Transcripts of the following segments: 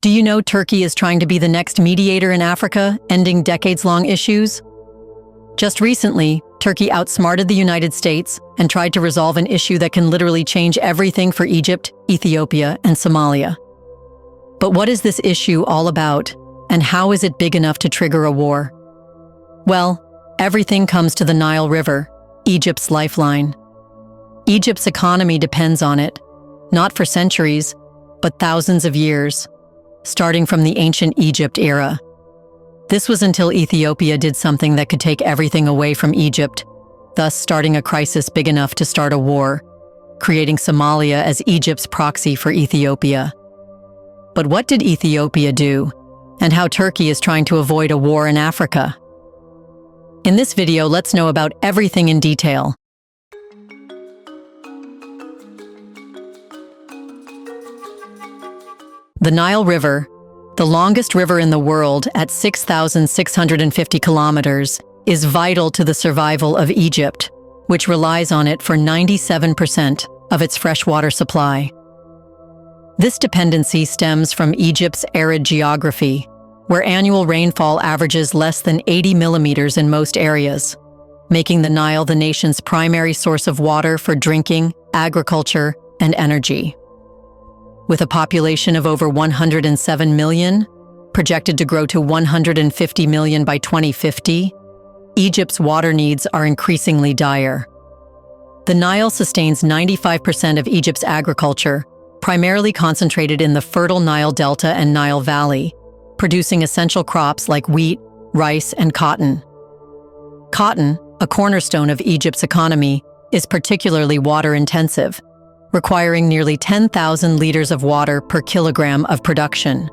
Do you know Turkey is trying to be the next mediator in Africa, ending decades-long issues? Just recently, Turkey outsmarted the United States and tried to resolve an issue that can literally change everything for Egypt, Ethiopia, and Somalia. But what is this issue all about, and how is it big enough to trigger a war? Well, everything comes to the Nile River, Egypt's lifeline. Egypt's economy depends on it, not for centuries, but thousands of years, starting from the ancient Egypt era. This was until Ethiopia did something that could take everything away from Egypt, thus starting a crisis big enough to start a war, creating Somalia as Egypt's proxy for Ethiopia. But what did Ethiopia do, and how Turkey is trying to avoid a war in Africa? In this video, let's know about everything in detail. The Nile River, the longest river in the world at 6,650 kilometers, is vital to the survival of Egypt, which relies on it for 97% of its freshwater supply. This dependency stems from Egypt's arid geography, where annual rainfall averages less than 80 millimeters in most areas, making the Nile the nation's primary source of water for drinking, agriculture, and energy. With a population of over 107 million, projected to grow to 150 million by 2050, Egypt's water needs are increasingly dire. The Nile sustains 95% of Egypt's agriculture, primarily concentrated in the fertile Nile Delta and Nile Valley, producing essential crops like wheat, rice, and cotton. Cotton, a cornerstone of Egypt's economy, is particularly water-intensive, requiring nearly 10,000 liters of water per kilogram of production.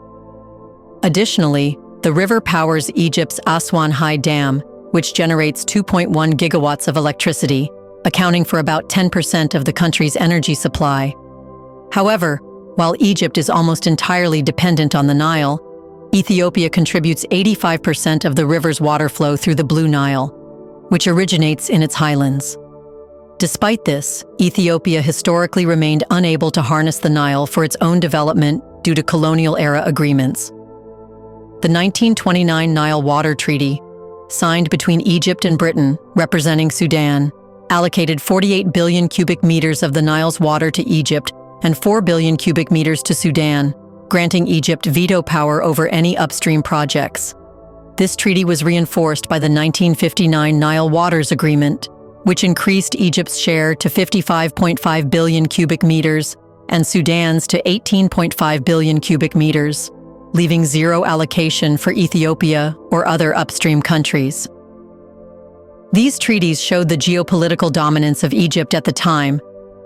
Additionally, the river powers Egypt's Aswan High Dam, which generates 2.1 gigawatts of electricity, accounting for about 10% of the country's energy supply. However, while Egypt is almost entirely dependent on the Nile, Ethiopia contributes 85% of the river's water flow through the Blue Nile, which originates in its highlands. Despite this, Ethiopia historically remained unable to harness the Nile for its own development due to colonial-era agreements. The 1929 Nile Water Treaty, signed between Egypt and Britain, representing Sudan, allocated 48 billion cubic meters of the Nile's water to Egypt and 4 billion cubic meters to Sudan, granting Egypt veto power over any upstream projects. This treaty was reinforced by the 1959 Nile Waters Agreement, which increased Egypt's share to 55.5 billion cubic meters and Sudan's to 18.5 billion cubic meters, leaving zero allocation for Ethiopia or other upstream countries. These treaties showed the geopolitical dominance of Egypt at the time,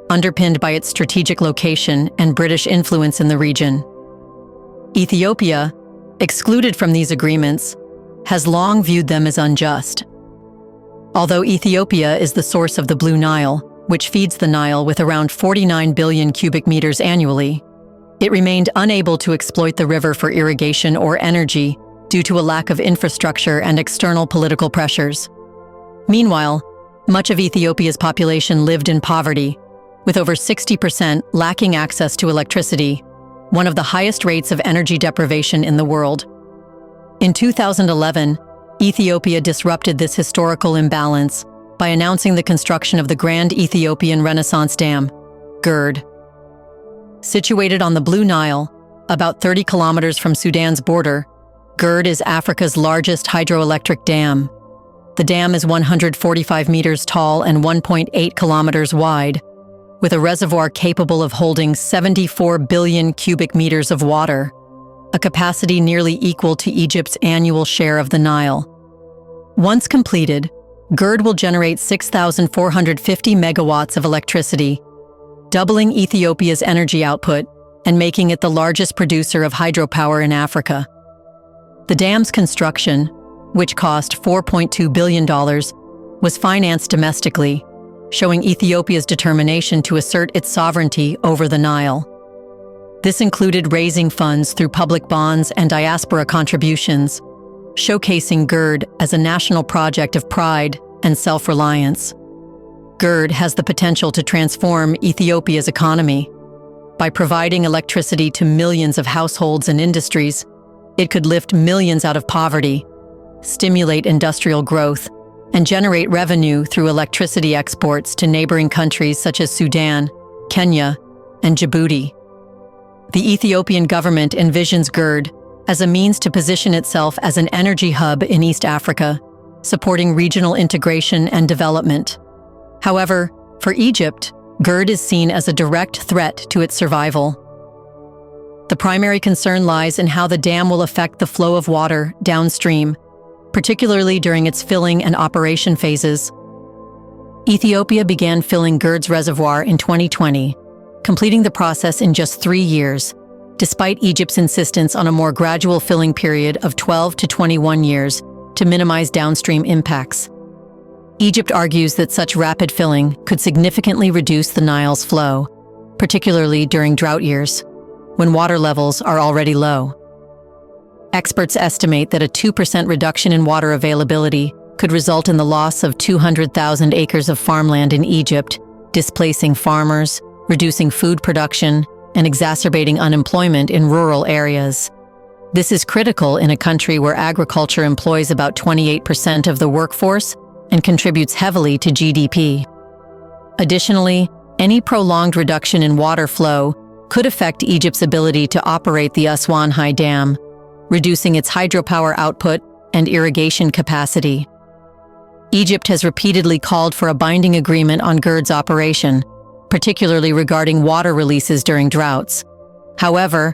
underpinned by its strategic location and British influence in the region. Ethiopia, excluded from these agreements, has long viewed them as unjust. Although Ethiopia is the source of the Blue Nile, which feeds the Nile with around 49 billion cubic meters annually, it remained unable to exploit the river for irrigation or energy due to a lack of infrastructure and external political pressures. Meanwhile, much of Ethiopia's population lived in poverty, with over 60% lacking access to electricity, one of the highest rates of energy deprivation in the world. In 2011, Ethiopia disrupted this historical imbalance by announcing the construction of the Grand Ethiopian Renaissance Dam, GERD. Situated on the Blue Nile, about 30 kilometers from Sudan's border, GERD is Africa's largest hydroelectric dam. The dam is 145 meters tall and 1.8 kilometers wide, with a reservoir capable of holding 74 billion cubic meters of water, a capacity nearly equal to Egypt's annual share of the Nile. Once completed, GERD will generate 6,450 megawatts of electricity, doubling Ethiopia's energy output and making it the largest producer of hydropower in Africa. The dam's construction, which cost $4.2 billion, was financed domestically, showing Ethiopia's determination to assert its sovereignty over the Nile. This included raising funds through public bonds and diaspora contributions, showcasing GERD as a national project of pride and self-reliance. GERD has the potential to transform Ethiopia's economy. By providing electricity to millions of households and industries, it could lift millions out of poverty, stimulate industrial growth, and generate revenue through electricity exports to neighboring countries such as Sudan, Kenya, and Djibouti. The Ethiopian government envisions GERD as a means to position itself as an energy hub in East Africa, supporting regional integration and development. However, for Egypt, GERD is seen as a direct threat to its survival. The primary concern lies in how the dam will affect the flow of water downstream, particularly during its filling and operation phases. Ethiopia began filling GERD's reservoir in 2020, completing the process in just 3 years, despite Egypt's insistence on a more gradual filling period of 12 to 21 years to minimize downstream impacts. Egypt argues that such rapid filling could significantly reduce the Nile's flow, particularly during drought years, when water levels are already low. Experts estimate that a 2% reduction in water availability could result in the loss of 200,000 acres of farmland in Egypt, displacing farmers, reducing food production, and exacerbating unemployment in rural areas. This is critical in a country where agriculture employs about 28% of the workforce and contributes heavily to GDP. Additionally, any prolonged reduction in water flow could affect Egypt's ability to operate the Aswan High Dam, reducing its hydropower output and irrigation capacity. Egypt has repeatedly called for a binding agreement on GERD's operation, particularly regarding water releases during droughts. However,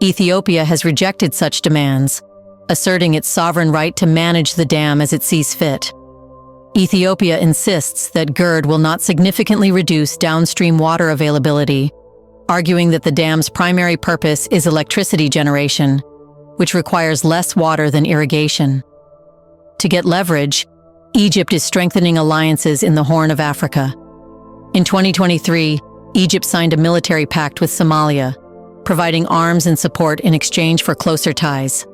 Ethiopia has rejected such demands, asserting its sovereign right to manage the dam as it sees fit. Ethiopia insists that GERD will not significantly reduce downstream water availability, arguing that the dam's primary purpose is electricity generation, which requires less water than irrigation. To get leverage, Egypt is strengthening alliances in the Horn of Africa. In 2023, Egypt signed a military pact with Somalia, providing arms and support in exchange for closer ties.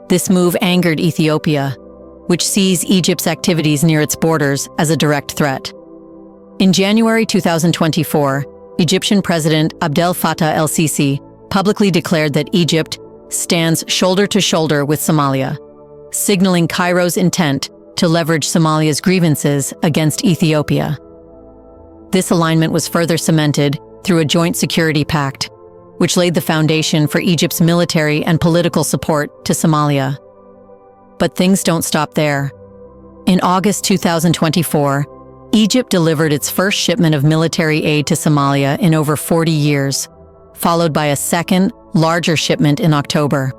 This move angered Ethiopia, which sees Egypt's activities near its borders as a direct threat. In January 2024, Egyptian President Abdel Fattah el-Sisi publicly declared that Egypt stands shoulder to shoulder with Somalia, signaling Cairo's intent to leverage Somalia's grievances against Ethiopia. This alignment was further cemented through a joint security pact, which laid the foundation for Egypt's military and political support to Somalia. But things don't stop there. In August 2024, Egypt delivered its first shipment of military aid to Somalia in over 40 years, followed by a second, larger shipment in October.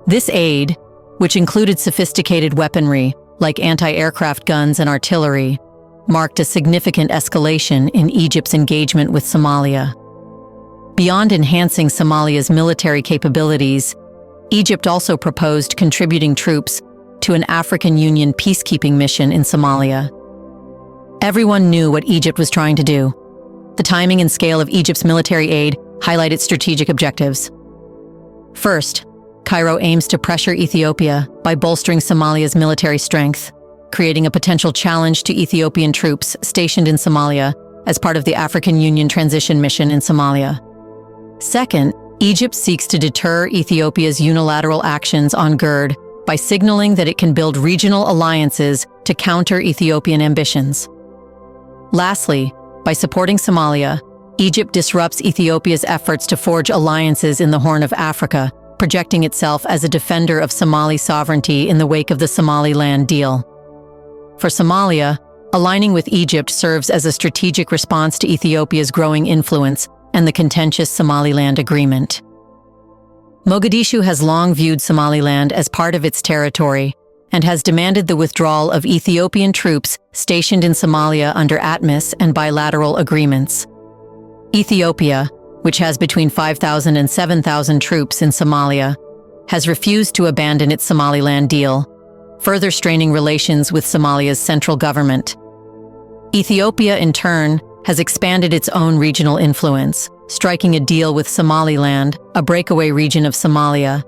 This aid, which included sophisticated weaponry like anti-aircraft guns and artillery, marked a significant escalation in Egypt's engagement with Somalia. Beyond enhancing Somalia's military capabilities, Egypt also proposed contributing troops to an African Union peacekeeping mission in Somalia. Everyone knew what Egypt was trying to do. The timing and scale of Egypt's military aid highlight its strategic objectives. First, Cairo aims to pressure Ethiopia by bolstering Somalia's military strength, creating a potential challenge to Ethiopian troops stationed in Somalia as part of the African Union transition mission in Somalia. Second, Egypt seeks to deter Ethiopia's unilateral actions on GERD by signaling that it can build regional alliances to counter Ethiopian ambitions. Lastly, by supporting Somalia, Egypt disrupts Ethiopia's efforts to forge alliances in the Horn of Africa, projecting itself as a defender of Somali sovereignty in the wake of the Somaliland deal. For Somalia, aligning with Egypt serves as a strategic response to Ethiopia's growing influence and the contentious Somaliland agreement. Mogadishu has long viewed Somaliland as part of its territory and has demanded the withdrawal of Ethiopian troops stationed in Somalia under ATMIS and bilateral agreements. Ethiopia, which has between 5,000 and 7,000 troops in Somalia, has refused to abandon its Somaliland deal, further straining relations with Somalia's central government. Ethiopia, in turn, has expanded its own regional influence, striking a deal with Somaliland, a breakaway region of Somalia,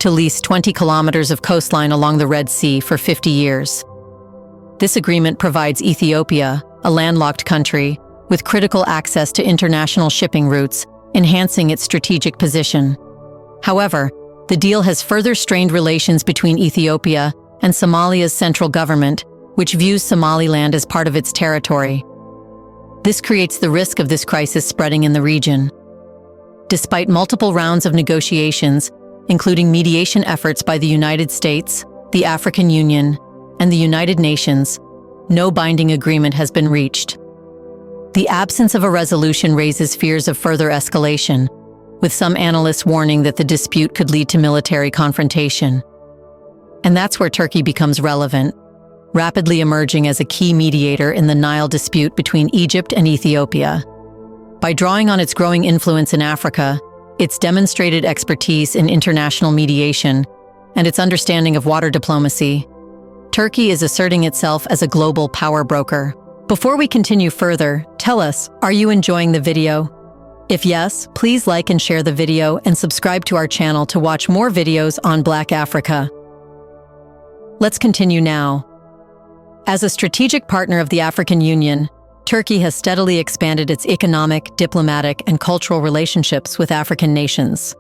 to lease 20 kilometers of coastline along the Red Sea for 50 years. This agreement provides Ethiopia, a landlocked country, with critical access to international shipping routes enhancing its strategic position. However, the deal has further strained relations between Ethiopia and Somalia's central government, which views Somaliland as part of its territory. This creates the risk of this crisis spreading in the region. Despite multiple rounds of negotiations, including mediation efforts by the United States, the African Union, and the United Nations, no binding agreement has been reached. The absence of a resolution raises fears of further escalation, with some analysts warning that the dispute could lead to military confrontation. And that's where Turkey becomes relevant, rapidly emerging as a key mediator in the Nile dispute between Egypt and Ethiopia. By drawing on its growing influence in Africa, its demonstrated expertise in international mediation, and its understanding of water diplomacy, Turkey is asserting itself as a global power broker. Before we continue further, tell us, are you enjoying the video? If yes, please like and share the video and subscribe to our channel to watch more videos on Black Africa. Let's continue now. As a strategic partner of the African Union, Turkey has steadily expanded its economic, diplomatic, and cultural relationships with African nations.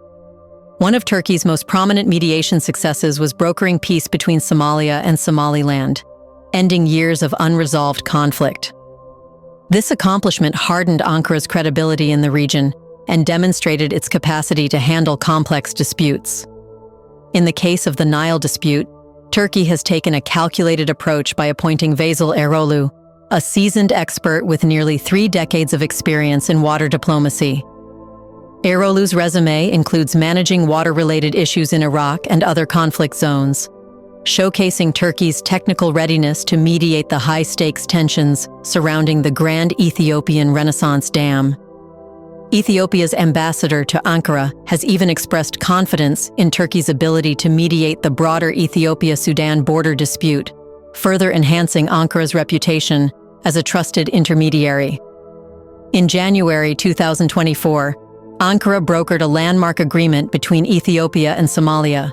One of Turkey's most prominent mediation successes was brokering peace between Somalia and Somaliland, ending years of unresolved conflict. This accomplishment hardened Ankara's credibility in the region and demonstrated its capacity to handle complex disputes. In the case of the Nile dispute, Turkey has taken a calculated approach by appointing Veysel Eroglu, a seasoned expert with nearly 3 decades of experience in water diplomacy. Eroglu's resume includes managing water-related issues in Iraq and other conflict zones, showcasing Turkey's technical readiness to mediate the high-stakes tensions surrounding the Grand Ethiopian Renaissance Dam. Ethiopia's ambassador to Ankara has even expressed confidence in Turkey's ability to mediate the broader Ethiopia-Sudan border dispute, further enhancing Ankara's reputation as a trusted intermediary. In January 2024, Ankara brokered a landmark agreement between Ethiopia and Somalia,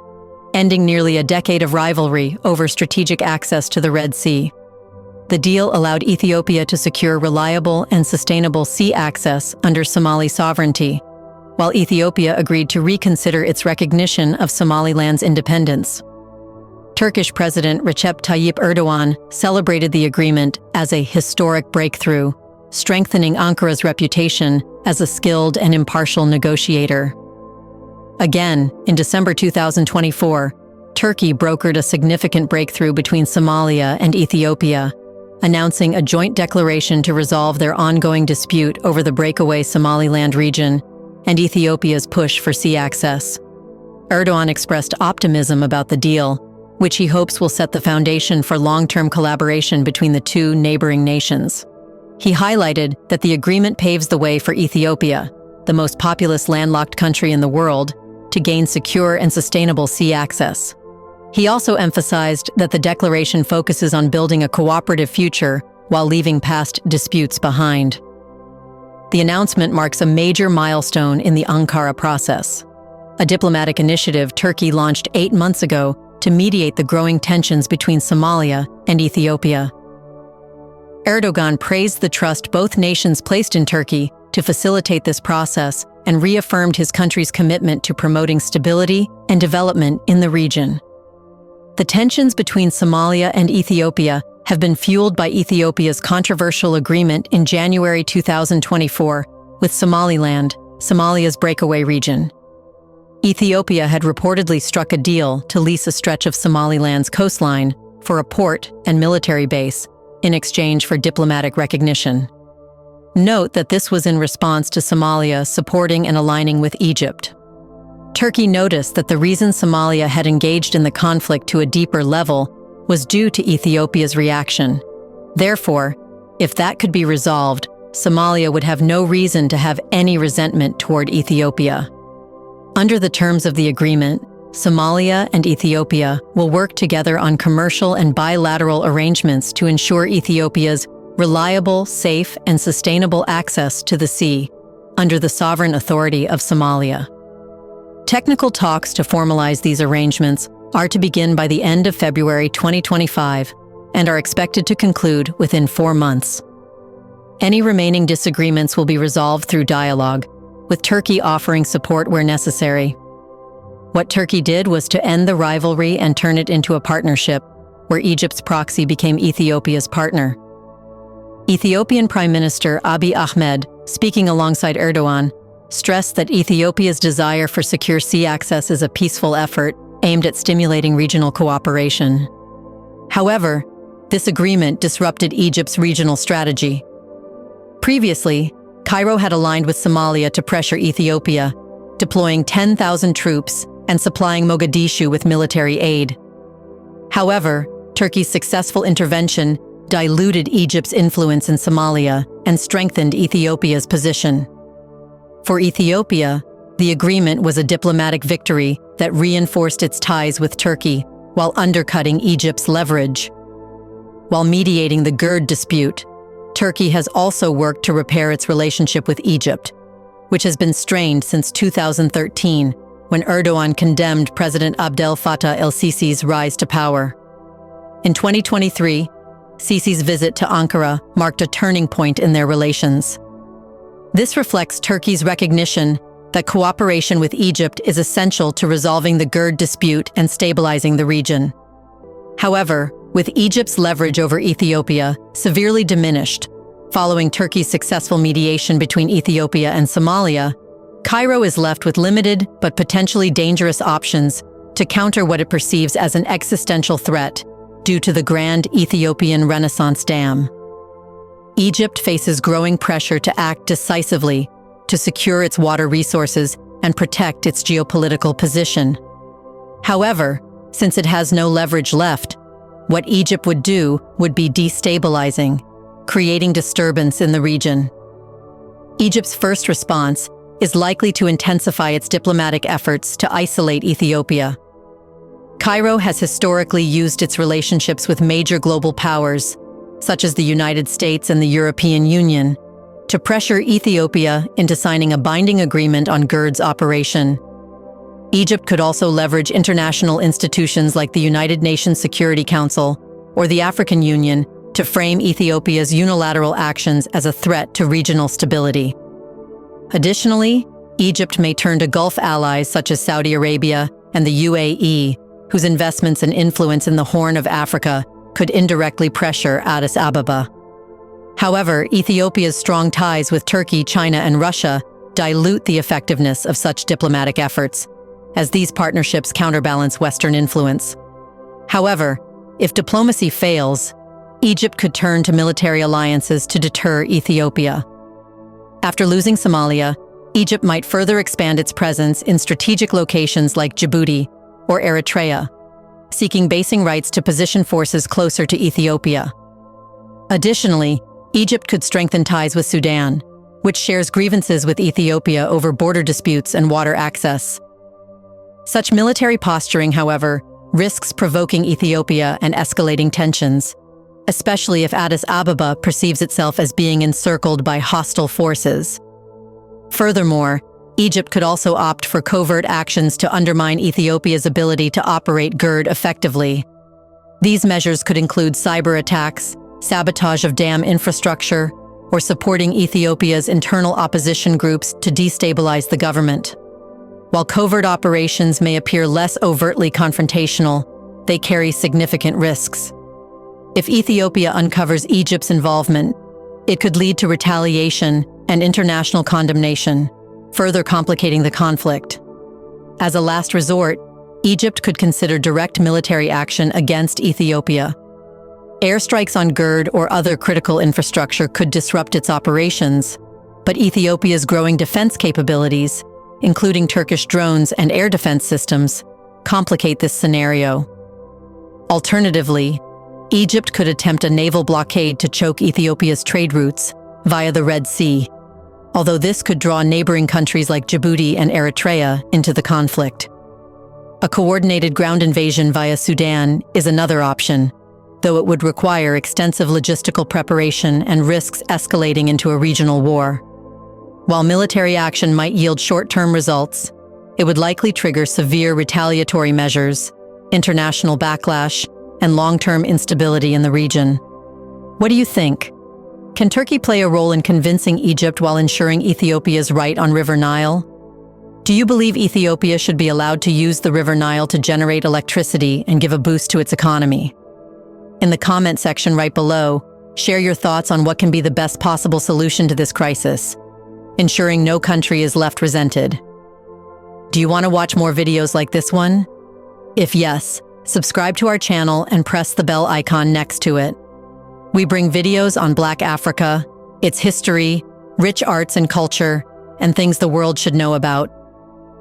ending nearly a decade of rivalry over strategic access to the Red Sea. The deal allowed Ethiopia to secure reliable and sustainable sea access under Somali sovereignty, while Ethiopia agreed to reconsider its recognition of Somaliland's independence. Turkish President Recep Tayyip Erdogan celebrated the agreement as a historic breakthrough, strengthening Ankara's reputation as a skilled and impartial negotiator. Again, in December 2024, Turkey brokered a significant breakthrough between Somalia and Ethiopia, announcing a joint declaration to resolve their ongoing dispute over the breakaway Somaliland region and Ethiopia's push for sea access. Erdogan expressed optimism about the deal, which he hopes will set the foundation for long-term collaboration between the two neighboring nations. He highlighted that the agreement paves the way for Ethiopia, the most populous landlocked country in the world, to gain secure and sustainable sea access. He also emphasized that the declaration focuses on building a cooperative future while leaving past disputes behind. The announcement marks a major milestone in the Ankara process, a diplomatic initiative Turkey launched 8 months ago to mediate the growing tensions between Somalia and Ethiopia. Erdogan praised the trust both nations placed in Turkey to facilitate this process and reaffirmed his country's commitment to promoting stability and development in the region. The tensions between Somalia and Ethiopia have been fueled by Ethiopia's controversial agreement in January 2024 with Somaliland, Somalia's breakaway region. Ethiopia had reportedly struck a deal to lease a stretch of Somaliland's coastline for a port and military base in exchange for diplomatic recognition. Note that this was in response to Somalia supporting and aligning with Egypt. Turkey noticed that the reason Somalia had engaged in the conflict to a deeper level was due to Ethiopia's reaction. Therefore, if that could be resolved, Somalia would have no reason to have any resentment toward Ethiopia. Under the terms of the agreement, Somalia and Ethiopia will work together on commercial and bilateral arrangements to ensure Ethiopia's reliable, safe, and sustainable access to the sea under the sovereign authority of Somalia. Technical talks to formalize these arrangements are to begin by the end of February 2025 and are expected to conclude within 4 months. Any remaining disagreements will be resolved through dialogue, with Turkey offering support where necessary. What Turkey did was to end the rivalry and turn it into a partnership, where Egypt's proxy became Ethiopia's partner. Ethiopian Prime Minister Abiy Ahmed, speaking alongside Erdogan, stressed that Ethiopia's desire for secure sea access is a peaceful effort aimed at stimulating regional cooperation. However, this agreement disrupted Egypt's regional strategy. Previously, Cairo had aligned with Somalia to pressure Ethiopia, deploying 10,000 troops and supplying Mogadishu with military aid. However, Turkey's successful intervention diluted Egypt's influence in Somalia and strengthened Ethiopia's position. For Ethiopia, the agreement was a diplomatic victory that reinforced its ties with Turkey while undercutting Egypt's leverage. While mediating the Kurd dispute, Turkey has also worked to repair its relationship with Egypt, which has been strained since 2013, when Erdogan condemned President Abdel Fattah el-Sisi's rise to power. In 2023, Sisi's visit to Ankara marked a turning point in their relations. This reflects Turkey's recognition that cooperation with Egypt is essential to resolving the Kurd dispute and stabilizing the region. However, with Egypt's leverage over Ethiopia severely diminished following Turkey's successful mediation between Ethiopia and Somalia, Cairo is left with limited but potentially dangerous options to counter what it perceives as an existential threat due to the Grand Ethiopian Renaissance Dam. Egypt faces growing pressure to act decisively to secure its water resources and protect its geopolitical position. However, since it has no leverage left, what Egypt would do would be destabilizing, creating disturbance in the region. Egypt's first response is likely to intensify its diplomatic efforts to isolate Ethiopia. Cairo has historically used its relationships with major global powers, such as the United States and the European Union, to pressure Ethiopia into signing a binding agreement on Kurd's operation. Egypt could also leverage international institutions like the United Nations Security Council or the African Union to frame Ethiopia's unilateral actions as a threat to regional stability. Additionally, Egypt may turn to Gulf allies such as Saudi Arabia and the UAE, whose investments and influence in the Horn of Africa could indirectly pressure Addis Ababa. However, Ethiopia's strong ties with Turkey, China, and Russia dilute the effectiveness of such diplomatic efforts, as these partnerships counterbalance Western influence. However, if diplomacy fails, Egypt could turn to military alliances to deter Ethiopia. After losing Somalia, Egypt might further expand its presence in strategic locations like Djibouti or Eritrea, seeking basing rights to position forces closer to Ethiopia. Additionally, Egypt could strengthen ties with Sudan, which shares grievances with Ethiopia over border disputes and water access. Such military posturing, however, risks provoking Ethiopia and escalating tensions, especially if Addis Ababa perceives itself as being encircled by hostile forces. Furthermore, Egypt could also opt for covert actions to undermine Ethiopia's ability to operate Kurd effectively. These measures could include cyber attacks, sabotage of dam infrastructure, or supporting Ethiopia's internal opposition groups to destabilize the government. While covert operations may appear less overtly confrontational, they carry significant risks. If Ethiopia uncovers Egypt's involvement, it could lead to retaliation and international condemnation, further complicating the conflict. As a last resort, Egypt could consider direct military action against Ethiopia. Airstrikes on Kurd or other critical infrastructure could disrupt its operations, but Ethiopia's growing defense capabilities, including Turkish drones and air defense systems, complicate this scenario. Alternatively, Egypt could attempt a naval blockade to choke Ethiopia's trade routes via the Red Sea, although this could draw neighboring countries like Djibouti and Eritrea into the conflict. A coordinated ground invasion via Sudan is another option, though it would require extensive logistical preparation and risks escalating into a regional war. While military action might yield short-term results, it would likely trigger severe retaliatory measures, international backlash, and long-term instability in the region. What do you think? Can Turkey play a role in convincing Egypt while ensuring Ethiopia's right on River Nile? Do you believe Ethiopia should be allowed to use the River Nile to generate electricity and give a boost to its economy? In the comment section right below, share your thoughts on what can be the best possible solution to this crisis, ensuring no country is left resented. Do you want to watch more videos like this one? If yes, subscribe to our channel and press the bell icon next to it. We bring videos on Black Africa, its history, rich arts and culture, and things the world should know about.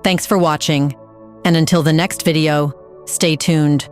Thanks for watching, and until the next video, stay tuned.